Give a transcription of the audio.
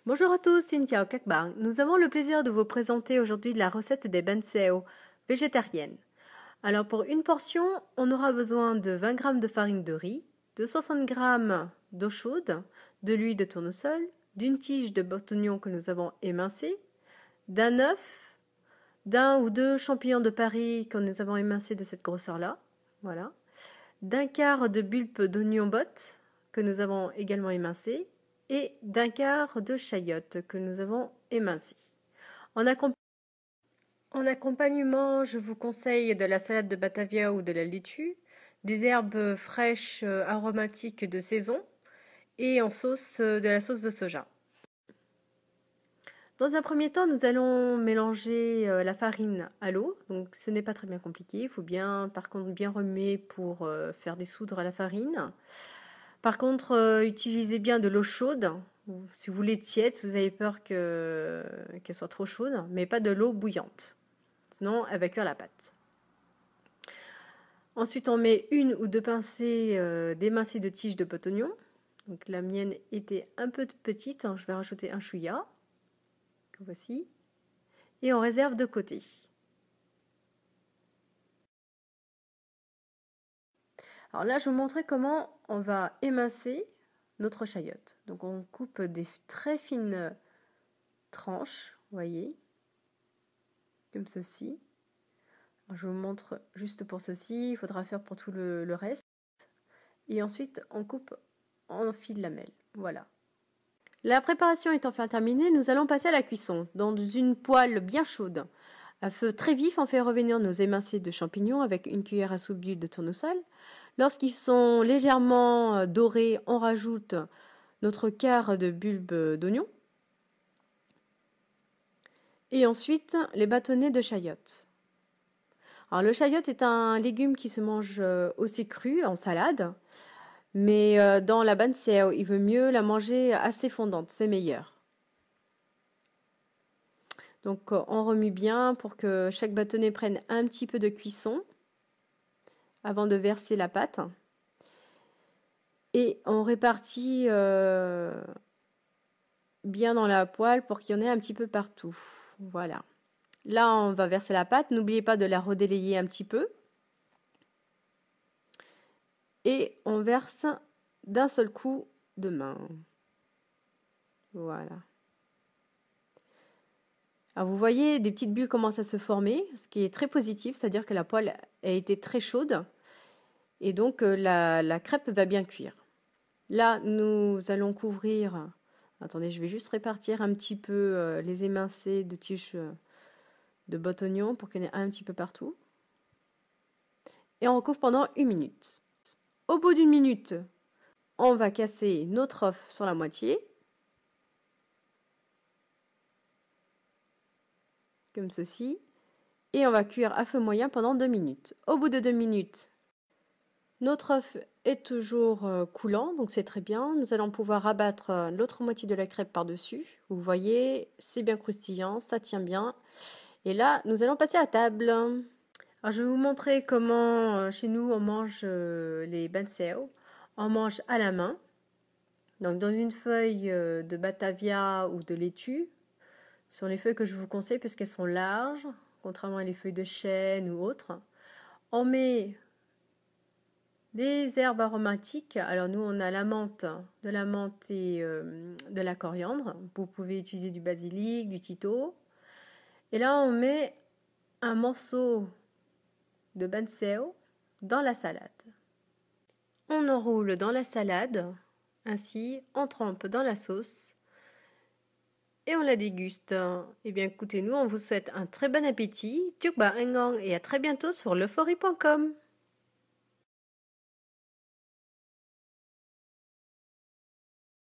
Bonjour à tous, xin chào các bạn. Nous avons le plaisir de vous présenter aujourd'hui la recette des bánh xèo végétariennes. Alors pour une portion, on aura besoin de 20 g de farine de riz, de 60 g d'eau chaude, de l'huile de tournesol, d'une tige de bourguignon que nous avons émincé, d'un œuf, d'un ou deux champignons de Paris que nous avons émincés de cette grosseur-là, voilà, d'un quart de bulbe d'oignon botte que nous avons également émincé, et d'un quart de chayotte que nous avons émincé. En accompagnement, je vous conseille de la salade de Batavia ou de la laitue, des herbes fraîches aromatiques de saison et en sauce de la sauce de soja. Dans un premier temps, nous allons mélanger la farine à l'eau. Donc ce n'est pas très bien compliqué. Il faut par contre bien remuer pour faire dissoudre la farine. Par contre, utilisez bien de l'eau chaude. Si vous voulez tiède, si vous avez peur qu'elle soit trop chaude, mais pas de l'eau bouillante. Sinon, elle va cuire la pâte. Ensuite, on met une ou deux pincées d'émincé de tiges de pot-oignon. Donc la mienne était un peu petite, hein, je vais rajouter un chouïa, que voici, et on réserve de côté. Alors là, je vous montrerai comment on va émincer notre chayotte. Donc on coupe des très fines tranches, vous voyez, comme ceci. Alors, je vous montre juste pour ceci, il faudra faire pour tout le reste. Et ensuite, on coupe en fil lamelles. Voilà. La préparation étant enfin terminée, nous allons passer à la cuisson. Dans une poêle bien chaude, à feu très vif, on fait revenir nos émincés de champignons avec une cuillère à soupe d'huile de tournesol. Lorsqu'ils sont légèrement dorés, on rajoute notre quart de bulbe d'oignon. Et ensuite, les bâtonnets de chayotte. Alors, le chayotte est un légume qui se mange aussi cru, en salade. Mais dans la bánh xèo, il vaut mieux la manger assez fondante, c'est meilleur. Donc on remue bien pour que chaque bâtonnet prenne un petit peu de cuisson avant de verser la pâte. Et on répartit bien dans la poêle pour qu'il y en ait un petit peu partout. Voilà. Là, on va verser la pâte. N'oubliez pas de la redélayer un petit peu. Et on verse d'un seul coup de main. Voilà. Alors vous voyez, des petites bulles commencent à se former, ce qui est très positif, c'est-à-dire que la poêle a été très chaude et donc la crêpe va bien cuire. Là, nous allons couvrir... Attendez, je vais juste répartir un petit peu les émincés de tiges de botte-oignon pour qu'il y en ait un petit peu partout. Et on recouvre pendant 1 minute. Au bout d'1 minute, on va casser notre œuf sur la moitié. Comme ceci. Et on va cuire à feu moyen pendant 2 minutes. Au bout de 2 minutes, notre œuf est toujours coulant, donc c'est très bien. Nous allons pouvoir rabattre l'autre moitié de la crêpe par-dessus. Vous voyez, c'est bien croustillant, ça tient bien. Et là, nous allons passer à table. Alors, je vais vous montrer comment chez nous on mange les bánh xèo. On mange à la main. Donc dans une feuille de Batavia ou de laitue. Ce sont les feuilles que je vous conseille parce qu'elles sont larges, contrairement à les feuilles de chêne ou autres. On met des herbes aromatiques. Alors nous, on a de la menthe et de la coriandre. Vous pouvez utiliser du basilic, du thyto. Et là, on met un morceau de bánh xèo dans la salade. On enroule dans la salade, ainsi, on trempe dans la sauce et on la déguste. Eh bien, écoutez, nous, on vous souhaite un très bon appétit. Chúc bạn ăn ngon et à très bientôt sur lefory.com.